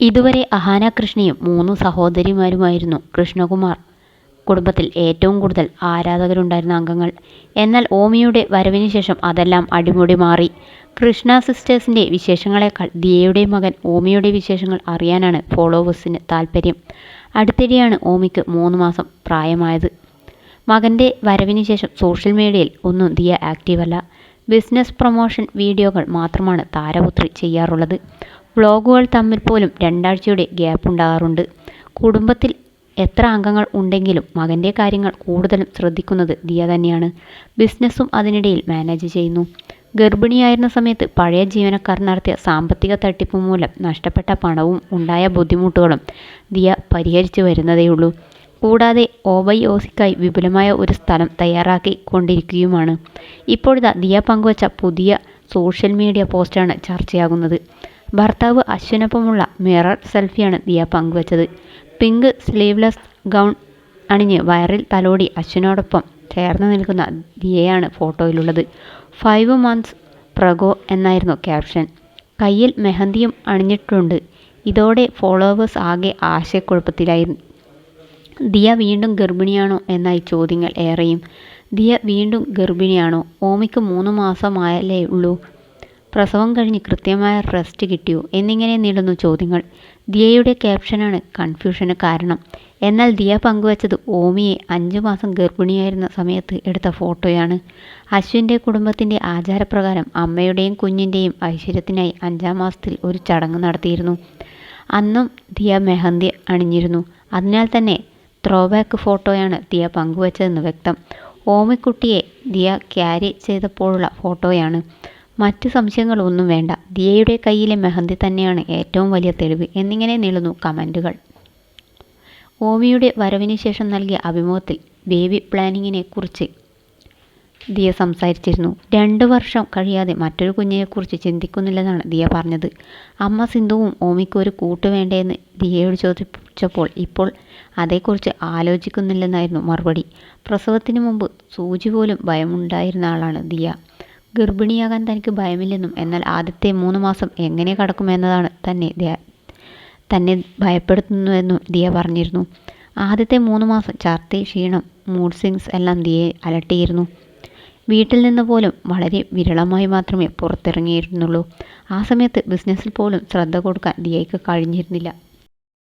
ഇതുവരെ അഹാന കൃഷ്ണയും 3 സഹോദരിമാരുമായിരുന്നു കൃഷ്ണകുമാർ കുടുംബത്തിൽ ഏറ്റവും കൂടുതൽ ആരാധകരുണ്ടായിരുന്ന അംഗങ്ങൾ. എന്നാൽ ഓമിയുടെ വരവിന് ശേഷം അതെല്ലാം അടിമുടി മാറി. കൃഷ്ണ സിസ്റ്റേഴ്സിൻ്റെ വിശേഷങ്ങളെക്കാൾ ദിയയുടെ മകൻ ഓമിയുടെ വിശേഷങ്ങൾ അറിയാനാണ് ഫോളോവേഴ്സിന് താൽപ്പര്യം. അടുത്തിടെയാണ് ഓമിക്ക് 3 മാസം പ്രായമായത്. മകൻ്റെ വരവിന് ശേഷം സോഷ്യൽ മീഡിയയിൽ ഒന്നും ദിയ ആക്റ്റീവല്ല. ബിസിനസ് പ്രൊമോഷൻ വീഡിയോകൾ മാത്രമാണ് താരപുത്രി ചെയ്യാറുള്ളത്. വ്ളോഗുകൾ തമ്മിൽ പോലും 2 ആഴ്ചയുടെ ഗ്യാപ്പ് ഉണ്ടാകാറുണ്ട്. കുടുംബത്തിൽ എത്ര അംഗങ്ങൾ ഉണ്ടെങ്കിലും മകൻ്റെ കാര്യങ്ങൾ കൂടുതലും ശ്രദ്ധിക്കുന്നത് ദിയ തന്നെയാണ്. ബിസിനസ്സും അതിനിടയിൽ മാനേജ് ചെയ്യുന്നു. ഗർഭിണിയായിരുന്ന സമയത്ത് പഴയ ജീവനക്കാർ നടത്തിയ സാമ്പത്തിക തട്ടിപ്പ് മൂലം നഷ്ടപ്പെട്ട പണവും ഉണ്ടായ ബുദ്ധിമുട്ടുകളും ദിയ പരിഹരിച്ചു വരുന്നതേയുള്ളൂ. കൂടാതെ ഒബൈഒസിക്കായി വിപുലമായ ഒരു സ്ഥലം തയ്യാറാക്കി കൊണ്ടിരിക്കുകയുമാണ്. ഇപ്പോഴിതാ ദിയ പങ്കുവച്ച പുതിയ സോഷ്യൽ മീഡിയ പോസ്റ്റാണ് ചർച്ചയാകുന്നത്. ഭർത്താവ് അശ്വിനൊപ്പമുള്ള മിറർ സെൽഫിയാണ് ദിയ പങ്കുവച്ചത്. പിങ്ക് സ്ലീവ്ലെസ് ഗൗൺ അണിഞ്ഞ് വയറിൽ തലോടി അശ്വിനോടൊപ്പം ചേർന്ന് നിൽക്കുന്ന ദിയയാണ് ഫോട്ടോയിലുള്ളത്. 5 months പ്രഗോ എന്നായിരുന്നു ക്യാപ്ഷൻ. കയ്യിൽ മെഹന്തിയും അണിഞ്ഞിട്ടുണ്ട്. ഇതോടെ ഫോളോവേഴ്സ് ആകെ ആശയക്കുഴപ്പത്തിലായിരുന്നു. ദിയ വീണ്ടും ഗർഭിണിയാണോ എന്നായി ചോദ്യങ്ങൾ ഏറെയും. ദിയ വീണ്ടും ഗർഭിണിയാണോ? ഓമിക്ക് 3 മാസമായല്ലേ ഉള്ളൂ. പ്രസവം കഴിഞ്ഞ് കൃത്യമായ റെസ്റ്റ് കിട്ടിയോ എന്നിങ്ങനെ നീളുന്നു ചോദ്യങ്ങൾ. ദിയയുടെ ക്യാപ്ഷനാണ് കൺഫ്യൂഷന് കാരണം. എന്നാൽ ദിയ പങ്കുവച്ചത് ഓമിയെ 5 മാസം ഗർഭിണിയായിരുന്ന സമയത്ത് എടുത്ത ഫോട്ടോയാണ്. അശ്വിൻ്റെ കുടുംബത്തിൻ്റെ ആചാരപ്രകാരം അമ്മയുടെയും കുഞ്ഞിൻ്റെയും ഐശ്വര്യത്തിനായി 5ാം മാസത്തിൽ ഒരു ചടങ്ങ് നടത്തിയിരുന്നു. അന്നും ദിയ മെഹന്തി അണിഞ്ഞിരുന്നു. അതിനാൽ തന്നെ ത്രോബാക്ക് ഫോട്ടോയാണ് ദിയ പങ്കുവച്ചതെന്ന് വ്യക്തം. ഓമിക്കുട്ടിയെ ദിയ ക്യാരി ചെയ്തപ്പോഴുള്ള ഫോട്ടോയാണ്. മറ്റ് സംശയങ്ങളൊന്നും വേണ്ട. ദിയയുടെ കയ്യിലെ മെഹന്തി തന്നെയാണ് ഏറ്റവും വലിയ തെളിവ് എന്നിങ്ങനെ നീളുന്നു കമൻറ്റുകൾ. ഓമിയുടെ വരവിന് ശേഷം നൽകിയ അഭിമുഖത്തിൽ ബേബി പ്ലാനിങ്ങിനെ കുറിച്ച് ദിയ സംസാരിച്ചിരുന്നു. 2 വർഷം കഴിയാതെ മറ്റൊരു കുഞ്ഞിനെക്കുറിച്ച് ചിന്തിക്കുന്നില്ലെന്നാണ് ദിയ പറഞ്ഞത്. അമ്മ സിന്ധുവും ഓമിക്ക് ഒരു കൂട്ട് വേണ്ടേന്ന് ദിയയോട് ചോദിച്ചപ്പോൾ ഇപ്പോൾ അതേക്കുറിച്ച് ആലോചിക്കുന്നില്ലെന്നായിരുന്നു മറുപടി. പ്രസവത്തിന് മുമ്പ് സൂചി പോലും ഭയമുണ്ടായിരുന്ന ആളാണ് ദിയ. ഗർഭിണിയാകാൻ തനിക്ക് ഭയമില്ലെന്നും എന്നാൽ ആദ്യത്തെ 3 മാസം എങ്ങനെ കടക്കുമെന്നതാണ് തന്നെ ഭയപ്പെടുത്തുന്നുവെന്നും ദിയ പറഞ്ഞിരുന്നു. ആദ്യത്തെ 3 മാസം ഛർദി, ക്ഷീണം, മൂഡ് സ്വിങ്സ് എല്ലാം ദിയയെ അലട്ടിയിരുന്നു. വീട്ടിൽ നിന്ന് പോലും വളരെ വിരളമായി മാത്രമേ പുറത്തിറങ്ങിയിരുന്നുള്ളൂ. ആ സമയത്ത് ബിസിനസ്സിൽ പോലും ശ്രദ്ധ കൊടുക്കാൻ ദിയയ്ക്ക് കഴിഞ്ഞിരുന്നില്ല.